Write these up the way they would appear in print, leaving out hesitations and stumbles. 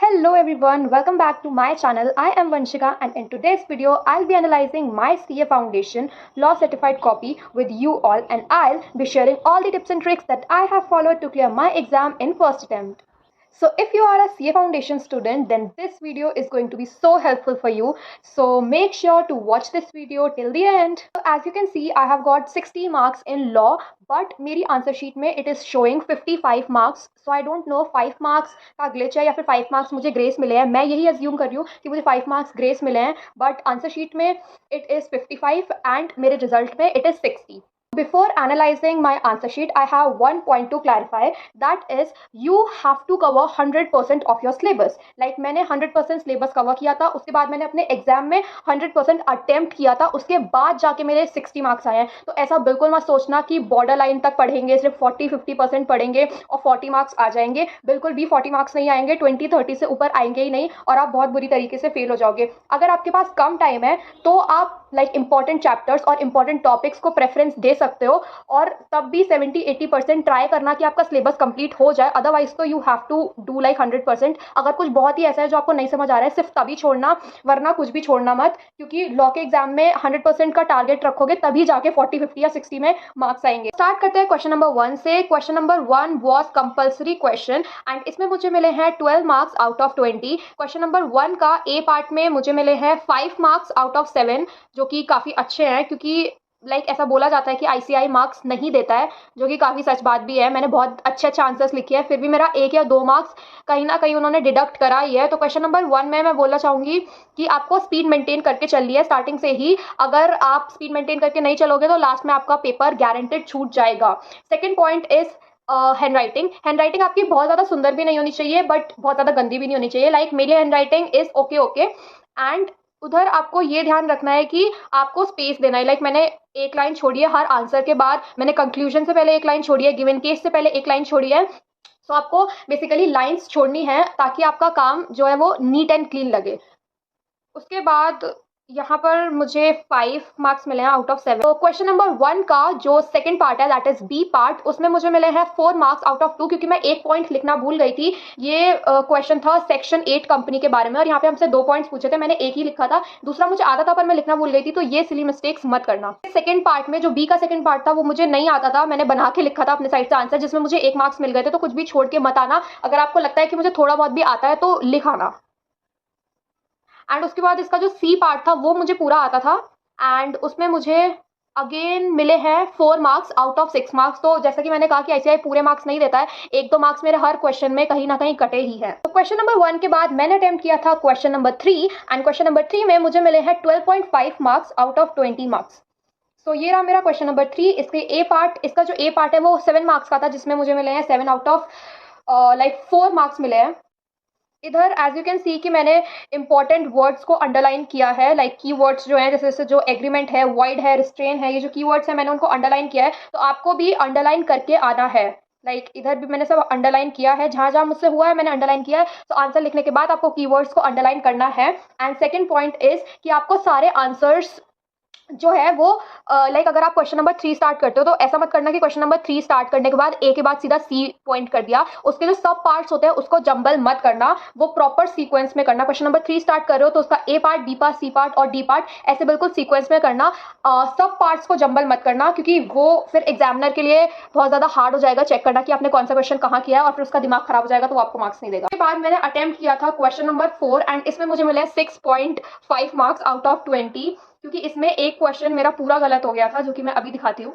Hello everyone, welcome back to my channel. I am Vanshika and in today's video I'll be analyzing my CA Foundation Law Certified copy with you all, and I'll be sharing all the tips and tricks that I have followed to clear my exam in first attempt. So if you are a CA Foundation student, then this video is going to be so helpful for you. So make sure to watch this video till the end. So as you can see, I have got 60 marks in law, but मेरी answer sheet में it is showing 55 marks. So I don't know 5 marks का glitch है या फिर 5 marks मुझे grace मिले हैं. मैं यही assume कर रही हूँ कि मुझे 5 marks grace मिले हैं, but आंसर शीट में it is 55 and मेरे result में it is 60. Before analyzing my answer sheet, I have one point to clarify. That is, you have to cover 100% of your syllabus. Like मैंने 100% syllabus cover किया था, उसके बाद मैंने अपने एग्जाम में 100% attempt किया था, उसके बाद जाके मेरे 60 मार्क्स आए हैं. तो ऐसा बिल्कुल मत सोचना कि बॉर्डर लाइन तक पढ़ेंगे, सिर्फ 40-50% पढ़ेंगे और 40 मार्क्स आ जाएंगे. बिल्कुल भी 40 मार्क्स नहीं आएंगे, 20-30 से ऊपर आएंगे ही नहीं और आप बहुत बुरी तरीके से फेल हो जाओगे. अगर आपके पास कम टाइम है तो आप इंपॉर्टेंट चैप्टर्स और इंपॉर्टेंट टॉपिक्स को प्रेफरेंस दे सकते हो और तब भी 70-80% ट्राई करना कि आपका सिलेबस कंप्लीट हो जाए. अदरवाइज तो यू हैव टू डू 100%. अगर कुछ बहुत ही ऐसा है जो आपको नहीं समझ आ रहा है, सिर्फ तभी छोड़ना, वरना कुछ भी छोड़ना मत, क्योंकि लॉ के एग्जाम में 100% का टारगेट रखोगे तभी जाके 40, 50 या 60 में मार्क्स आएंगे. स्टार्ट करते हैं क्वेश्चन नंबर 1 से. Question number 1 was compulsory question and इसमें मुझे मिले हैं 12 marks out of 20. Question number 1 का ए पार्ट में मुझे मिले हैं 5 मार्क्स आउट ऑफ 7, जो कि काफ़ी अच्छे हैं, क्योंकि ऐसा बोला जाता है कि आईसीआई मार्क्स नहीं देता है, जो कि काफ़ी सच बात भी है. मैंने बहुत अच्छे आंसर्स लिखे हैं, फिर भी मेरा 1 या 2 मार्क्स कहीं ना कहीं उन्होंने डिडक्ट करा ही है. तो क्वेश्चन नंबर 1 में मैं बोलना चाहूँगी कि आपको स्पीड मेंटेन करके चलनी है स्टार्टिंग से ही. अगर आप स्पीड मेंटेन करके नहीं चलोगे तो लास्ट में आपका पेपर गारंटेड छूट जाएगा. Second point is hand writing आपकी बहुत ज़्यादा सुंदर भी नहीं होनी चाहिए, बट बहुत ज़्यादा गंदी भी नहीं होनी चाहिए. मेरी hand writing is okay and उधर आपको ये ध्यान रखना है कि आपको स्पेस देना है. मैंने एक लाइन छोड़ी है हर आंसर के बाद, मैंने कंक्लूजन से पहले एक लाइन छोड़ी है, गिवन केस से पहले एक लाइन छोड़ी है. सो आपको बेसिकली लाइंस छोड़नी है ताकि आपका काम जो है वो नीट एंड क्लीन लगे. उसके बाद यहाँ पर मुझे 5 मार्क्स मिले हैं आउट ऑफ 7. तो क्वेश्चन नंबर 1 का जो सेकंड पार्ट है, दैट इज बी पार्ट, उसमें मुझे मिले हैं 4 मार्क्स आउट ऑफ 2, क्योंकि मैं एक पॉइंट लिखना भूल गई थी. ये क्वेश्चन था सेक्शन 8 कंपनी के बारे में और यहाँ पे हमसे 2 पॉइंट्स पूछे थे. मैंने एक ही लिखा था, दूसरा मुझे आता था पर मैं लिखना भूल गई थी. तो ये सिली मिस्टेक्स मत करना. सेकंड पार्ट में जो बी का सेकंड पार्ट था वो मुझे नहीं आता था, मैंने बना के लिखा था अपने साइड से आंसर, जिसमें मुझे 1 मार्क्स मिल गए थे. तो कुछ भी छोड़ के मत आना. अगर आपको लगता है कि मुझे थोड़ा बहुत भी आता है तो लिखाना. एंड उसके बाद इसका जो सी पार्ट था वो मुझे पूरा आता था एंड उसमें मुझे अगेन मिले हैं 4 मार्क्स आउट ऑफ 6 मार्क्स. तो जैसा कि मैंने कहा कि आईसीआई पूरे मार्क्स नहीं देता है, 1-2 मार्क्स मेरे हर क्वेश्चन में कहीं ना कहीं कटे ही हैं. तो क्वेश्चन नंबर 1 के बाद मैंने अटेम्प्ट किया था question number 3 and question number 3 में मुझे मिले हैं 12.5 मार्क्स आउट ऑफ 20 मार्क्स. सो ये रहा मेरा क्वेश्चन नंबर 3. इसके ए पार्ट, इसका जो ए पार्ट है वो 7 मार्क्स का था, जिसमें मुझे मिले हैं 7 आउट ऑफ 4 मार्क्स मिले हैं. इधर एज यू कैन सी कि मैंने इंपॉर्टेंट वर्ड्स को अंडरलाइन किया है. की वर्ड्स जो हैं, जैसे जो एग्रीमेंट है, वॉइड है, रिस्ट्रेन है, ये जो की वर्ड्स है मैंने उनको अंडरलाइन किया है. तो आपको भी अंडरलाइन करके आना है. इधर भी मैंने सब अंडरलाइन किया है, जहाँ जहाँ मुझसे हुआ है मैंने अंडरलाइन किया है. तो आंसर लिखने के बाद आपको कीवर्ड्स को अंडरलाइन करना है. एंड सेकेंड पॉइंट इज कि आपको सारे आंसर्स जो है वो अगर आप क्वेश्चन नंबर 3 स्टार्ट करते हो तो ऐसा मत करना कि क्वेश्चन नंबर 3 स्टार्ट करने के बाद ए के बाद सीधा सी पॉइंट कर दिया. उसके जो सब पार्ट्स होते हैं उसको जंबल मत करना, वो प्रॉपर सीक्वेंस में करना. क्वेश्चन नंबर 3 स्टार्ट कर रहे हो तो उसका A part, B part, C part और डी पार्ट ऐसे बिल्कुल सीक्वेंस में करना. सब पार्ट्स को जंबल मत करना, क्योंकि वो फिर एग्जामिनर के लिए बहुत ज़्यादा हार्ड हो जाएगा चेक करना कि आपने कौन सा क्वेश्चन कहाँ किया है, और फिर उसका दिमाग खराब हो जाएगा तो वो आपको मार्क्स नहीं देगा. उसके बाद मैंने अटेम्प्ट किया था क्वेश्चन नंबर 4 एंड इसमें मुझे मिले 6.5 मार्क्स आउट ऑफ 20, क्योंकि इसमें एक क्वेश्चन मेरा पूरा गलत हो गया था, जो कि मैं अभी दिखाती हूँ.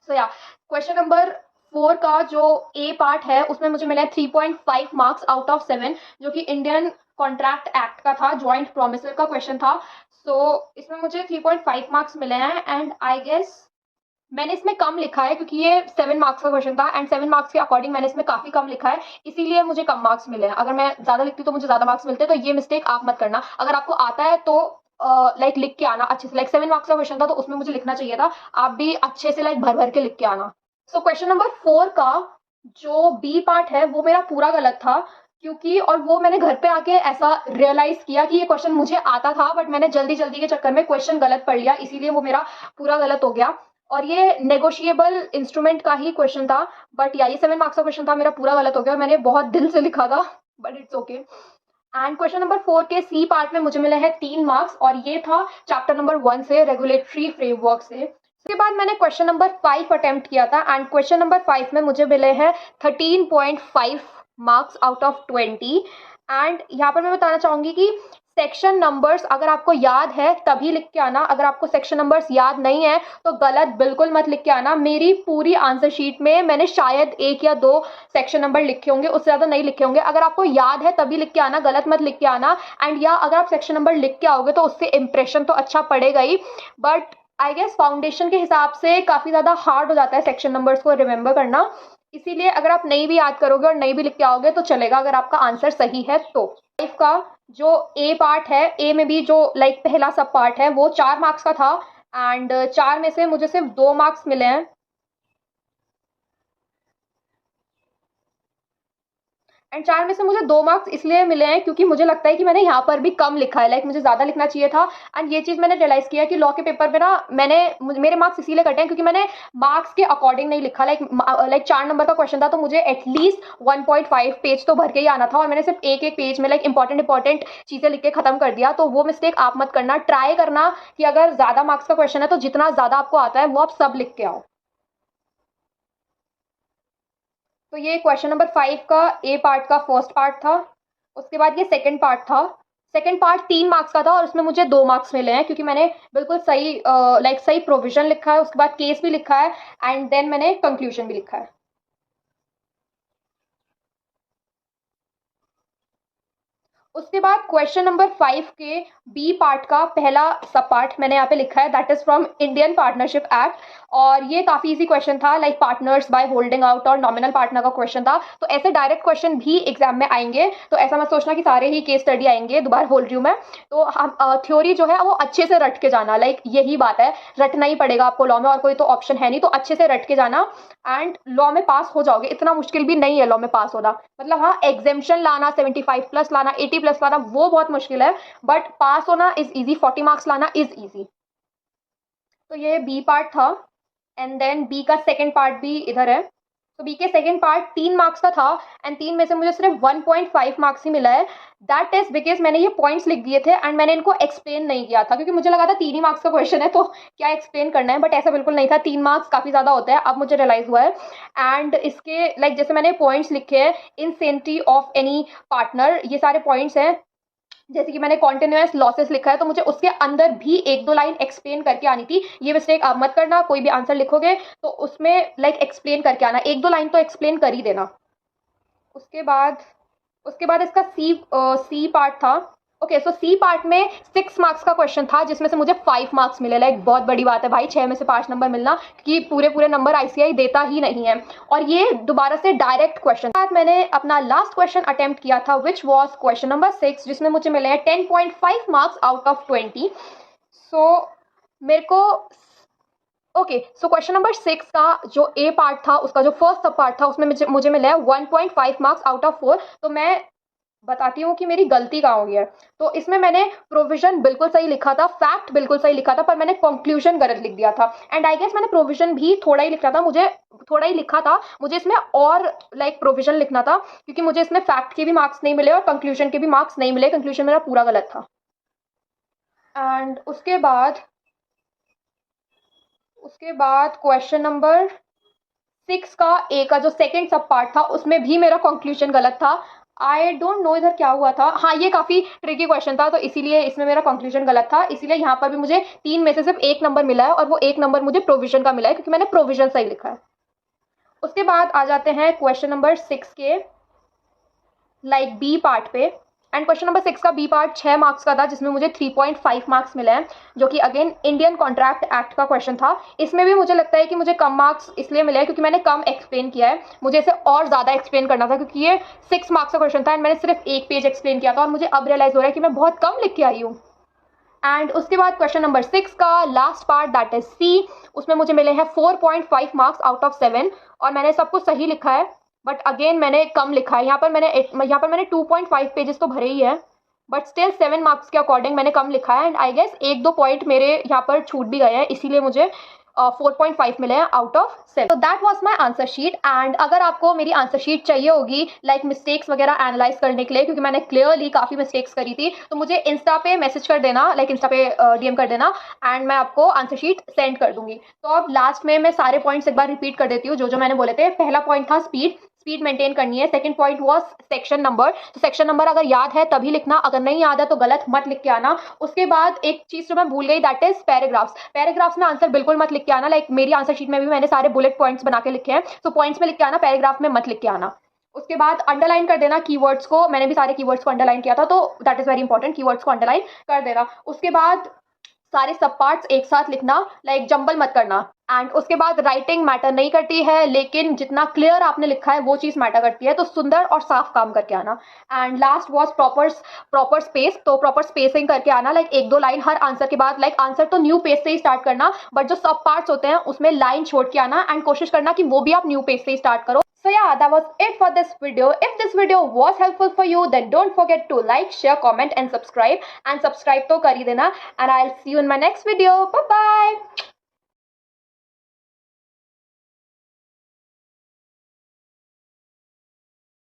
सो या क्वेश्चन नंबर 4 का जो ए पार्ट है उसमें मुझे मिला है 3.5 मार्क्स आउट ऑफ 7, जो कि इंडियन कॉन्ट्रैक्ट एक्ट का था, जॉइंट प्रोमिसर का क्वेश्चन था. सो इसमें मुझे 3.5 मार्क्स मिले हैं एंड आई गेस मैंने इसमें कम लिखा है, क्योंकि ये 7 मार्क्स का क्वेश्चन था एंड 7 मार्क्स के अकॉर्डिंग मैंने इसमें काफ़ी कम लिखा है, इसीलिए मुझे कम मार्क्स मिले हैं. अगर मैं ज़्यादा लिखती तो मुझे ज़्यादा मार्क्स मिलते. तो ये मिस्टेक आप मत करना. अगर आपको आता है तो लिख के आना अच्छे से. 7 मार्क्स का क्वेश्चन था तो उसमें मुझे लिखना चाहिए था, आप भी अच्छे से भर भर के लिख के आना. सो क्वेश्चन नंबर 4 का जो बी पार्ट है वो मेरा पूरा गलत था, क्योंकि और वो मैंने घर पे आके ऐसा रियलाइज किया कि ये क्वेश्चन मुझे आता था, बट मैंने जल्दी के चक्कर में क्वेश्चन गलत पढ़ लिया, इसीलिए वो मेरा पूरा गलत हो गया. और ये नेगोशिएबल इंस्ट्रूमेंट का ही क्वेश्चन था, बट ये 7 मार्क्स का क्वेश्चन था, मेरा पूरा गलत हो गया और मैंने बहुत दिल से लिखा था, but it's okay. And question number 4 के सी पार्ट में मुझे मिले हैं 3 मार्क्स, और ये था चैप्टर नंबर 1 से, रेगुलेटरी फ्रेमवर्क से। उसके बाद मैंने क्वेश्चन नंबर 5 अटेम्प्ट किया था, एंड क्वेश्चन नंबर 5 में मुझे मिले हैं 13.5 मार्क्स आउट ऑफ 20। एंड यहाँ पर मैं बताना चाहूँगी कि सेक्शन नंबर्स अगर आपको याद है तभी लिख के आना, अगर आपको सेक्शन नंबर्स याद नहीं है तो गलत बिल्कुल मत लिख के आना। मेरी पूरी आंसर शीट में मैंने शायद 1 या 2 सेक्शन नंबर लिखे होंगे, उससे ज़्यादा नहीं लिखे होंगे। अगर आपको याद है तभी लिख के आना, गलत मत लिख के आना। एंड या अगर आप सेक्शन नंबर लिख के आओगे तो उससे इम्प्रेशन तो अच्छा पड़ेगा ही, बट आई गेस फाउंडेशन के हिसाब से काफ़ी ज़्यादा हार्ड हो जाता है सेक्शन नंबर्स को रिमेंबर करना। इसीलिए अगर आप नहीं भी याद करोगे और नहीं भी लिख के आओगे तो चलेगा, अगर आपका आंसर सही है तो। 5 का जो ए पार्ट है, ए में भी जो पहला सब पार्ट है वो 4 मार्क्स का था, एंड 4 में से मुझे सिर्फ 2 मार्क्स मिले हैं। एंड 4 में से मुझे 2 मार्क्स इसलिए मिले हैं क्योंकि मुझे लगता है कि मैंने यहाँ पर भी कम लिखा है, मुझे ज़्यादा लिखना चाहिए था। एंड ये चीज़ मैंने रियलाइज़ किया कि लॉ के पेपर पे ना मेरे मार्क्स इसीलिए कटे हैं क्योंकि मैंने मार्क्स के अकॉर्डिंग नहीं लिखा। 4 नंबर का क्वेश्चन था तो मुझे एटलीस्ट 1.5 पेज तो भर के ही आना था, और मैंने सिर्फ एक पेज में इंपॉर्टेंट चीज़ें लिख के ख़त्म कर दिया। तो वो मिस्टेक आप मत करना, ट्राई करना कि अगर ज़्यादा मार्क्स का क्वेश्चन है तो जितना ज़्यादा आपको आता है वो आप सब लिख के आओ। तो ये क्वेश्चन नंबर 5 का ए पार्ट का फर्स्ट पार्ट था। उसके बाद ये सेकंड पार्ट था। सेकंड पार्ट 3 मार्क्स का था और उसमें मुझे 2 मार्क्स मिले हैं क्योंकि मैंने बिल्कुल सही सही प्रोविजन लिखा है, उसके बाद केस भी लिखा है, एंड देन मैंने कंक्लूजन भी लिखा है। उसके बाद क्वेश्चन नंबर 5 के बी पार्ट का पहला सब पार्ट मैंने यहाँ पे लिखा है, that is from Indian partnership act. और ये काफ़ी इजी क्वेश्चन था, पार्टनर्स बाय होल्डिंग आउट और नॉमिनल पार्टनर का क्वेश्चन था। तो ऐसे डायरेक्ट क्वेश्चन भी एग्जाम में आएंगे, तो ऐसा मत सोचना कि सारे ही केस स्टडी आएंगे। दोबारा बोल रही हूँ मैं, तो हम थ्योरी जो है वो अच्छे से रट के जाना, यही बात है, रटना ही पड़ेगा आपको लॉ में, और कोई तो ऑप्शन है नहीं, तो अच्छे से रट के जाना एंड लॉ में पास हो जाओगे। इतना मुश्किल भी नहीं है लॉ में पास होना, हाँ एग्जेम्पशन लाना, 75 प्लस लाना, 80 प्लस लाना वो बहुत मुश्किल है, बट पास होना इज इजी, 40 मार्क्स लाना इज इजी। तो ये बी पार्ट था, एंड देन बी का सेकेंड पार्ट भी इधर है। तो बी के सेकेंड पार्ट 3 मार्क्स का था, एंड 3 में से मुझे सिर्फ 1.5 मार्क्स ही मिला है। दैट इज बिकॉज मैंने ये पॉइंट्स लिख दिए थे एंड मैंने इनको एक्सप्लेन नहीं किया था, क्योंकि मुझे लगा था 3 ही मार्क्स का क्वेश्चन है तो क्या एक्सप्लेन करना है, बट ऐसा बिल्कुल नहीं था। 3 मार्क्स काफ़ी ज़्यादा होता है, अब मुझे रियलाइज हुआ है। एंड इसके जैसे मैंने पॉइंट्स लिखे हैं, इंसेंटिव ऑफ एनी पार्टनर, ये सारे पॉइंट्स हैं। जैसे कि मैंने कॉन्टिन्यूअस लॉसेस लिखा है तो मुझे उसके अंदर भी 1-2 लाइन एक्सप्लेन करके आनी थी। ये मिस्टेक आप मत करना, कोई भी आंसर लिखोगे तो उसमें एक्सप्लेन करके आना, 1-2 लाइन तो एक्सप्लेन कर ही देना। उसके बाद इसका सी पार्ट था। ओके, सो सी पार्ट में 6 मार्क्स का क्वेश्चन था जिसमें से मुझे 5 मार्क्स मिले। बहुत बड़ी बात है भाई, 6 में से 5 नंबर मिलना, क्योंकि पूरे नंबर आईसीआई देता ही नहीं है। और ये दोबारा से डायरेक्ट क्वेश्चन। बाद मैंने अपना लास्ट क्वेश्चन अटेम्प्ट किया था विच वॉज क्वेश्चन नंबर 6, जिसमें मुझे मिले हैं 10.5 मार्क्स आउट ऑफ 20। सो मेरे को सो क्वेश्चन नंबर 6 का जो ए पार्ट था, उसका जो फर्स्ट सब पार्ट था, उसमें मुझे मिला है 1.5 मार्क्स आउट ऑफ 4। तो मैं बताती हूँ कि मेरी गलती कहाँ हुई है। तो इसमें मैंने प्रोविजन बिल्कुल सही लिखा था, फैक्ट बिल्कुल सही लिखा था, पर मैंने कंक्लूजन गलत लिख दिया था। एंड आई गेस मैंने प्रोविजन भी थोड़ा ही लिखा था, मुझे इसमें और प्रोविजन लिखना था, क्योंकि मुझे इसमें फैक्ट के भी मार्क्स नहीं मिले और कंक्लूजन के भी मार्क्स नहीं मिले। कंक्लूजन मेरा पूरा गलत था। एंड उसके बाद क्वेश्चन नंबर 6 का ए का जो सेकेंड सब पार्ट था, उसमें भी मेरा कंक्लूजन गलत था। आई डोंट नो इधर क्या हुआ था। हाँ, ये काफ़ी ट्रिकी क्वेश्चन था, तो इसीलिए इसमें मेरा कंक्लूजन गलत था। इसीलिए यहाँ पर भी मुझे 3 में से सिर्फ 1 नंबर मिला है, और वो 1 नंबर मुझे प्रोविजन का मिला है क्योंकि मैंने प्रोविजन सही लिखा है। उसके बाद आ जाते हैं क्वेश्चन नंबर 6 के बी पार्ट पे। एंड क्वेश्चन नंबर 6 का बी पार्ट 6 मार्क्स का था, जिसमें मुझे 3.5 मार्क्स मिले हैं, जो कि अगेन इंडियन कॉन्ट्रैक्ट एक्ट का क्वेश्चन था। इसमें भी मुझे लगता है कि मुझे कम मार्क्स इसलिए मिले हैं क्योंकि मैंने कम एक्सप्लेन किया है। मुझे इसे और ज़्यादा एक्सप्लेन करना था, क्योंकि ये 6 मार्क्स का क्वेश्चन था एंड मैंने सिर्फ 1 पेज एक्सप्लेन किया था, और मुझे अब रियलाइज़ हो रहा है कि मैं बहुत कम लिख के आई हूँ। एंड उसके बाद क्वेश्चन नंबर 6 का last part, that is C, उसमें मुझे मिले हैं 4.5 मार्क्स आउट ऑफ 7, और मैंने सब कुछ सही लिखा है, बट अगेन मैंने कम लिखा है। यहाँ पर मैंने 2.5 पेजेस तो भरे ही है, बट स्टिल 7 मार्क्स के अकॉर्डिंग मैंने कम लिखा है। एंड आई गेस 1-2 पॉइंट मेरे यहाँ पर छूट भी गए हैं, इसीलिए मुझे 4.5 मिले हैं आउट ऑफ 7। तो that was my answer sheet. And अगर आपको मेरी आंसर शीट चाहिए होगी लाइक मिस्टेक्स वगैरह एनालाइज करने के लिए, क्योंकि मैंने क्लियरली काफ़ी मिस्टेक्स करी थी, तो मुझे इंस्टा पे मैसेज कर देना, लाइक इंस्टा पे डीएम कर देना एंड मैं आपको आंसर शीट सेंड कर दूंगी। तो अब लास्ट में मैं सारे पॉइंट्स एक बार रिपीट कर देती हूँ जो जो मैंने बोले थे। पहला पॉइंट था स्पीड मेंटेन करनी है। Second point was section number. तो सेक्शन नंबर अगर याद है तभी लिखना, अगर नहीं याद है तो गलत मत लिख के आना। उसके बाद एक चीज जो मैं भूल गई, दैट इज पैराग्राफ्स में आंसर बिल्कुल मत लिख के आना। लाइक मेरी आंसर शीट में भी मैंने सारे बुलेट पॉइंट्स बना के लिखे हैं, तो पॉइंट्स में लिख के आना, पैराग्राफ में मत लिख के आना। उसके बाद अंडरलाइन कर देना कीवर्ड्स को। मैंने भी सारे कीवर्ड्स को अंडरलाइन किया था, तो that is very important, keywords को अंडरलाइन कर देना। उसके बाद सारे सब पार्ट्स एक साथ लिखना, लाइक जंबल मत करना। एंड उसके बाद राइटिंग मैटर नहीं करती है, लेकिन जितना क्लियर आपने लिखा है वो चीज़ मैटर करती है, तो सुंदर और साफ काम करके आना। And last was proper space. तो प्रॉपर स्पेसिंग करके आना, लाइक 1-2 लाइन हर आंसर के बाद। लाइक आंसर तो न्यू पेज से ही स्टार्ट करना, बट जो सब पार्ट्स होते हैं उसमें लाइन छोड़ के आना एंड कोशिश करना कि वो भी आप न्यू पेज से ही स्टार्ट करो। So yeah, that was it for this video. If this video was helpful for you, then don't forget to like, share, comment and subscribe. And subscribe तो कर ही देना. And I'll see you in my next video. Bye bye.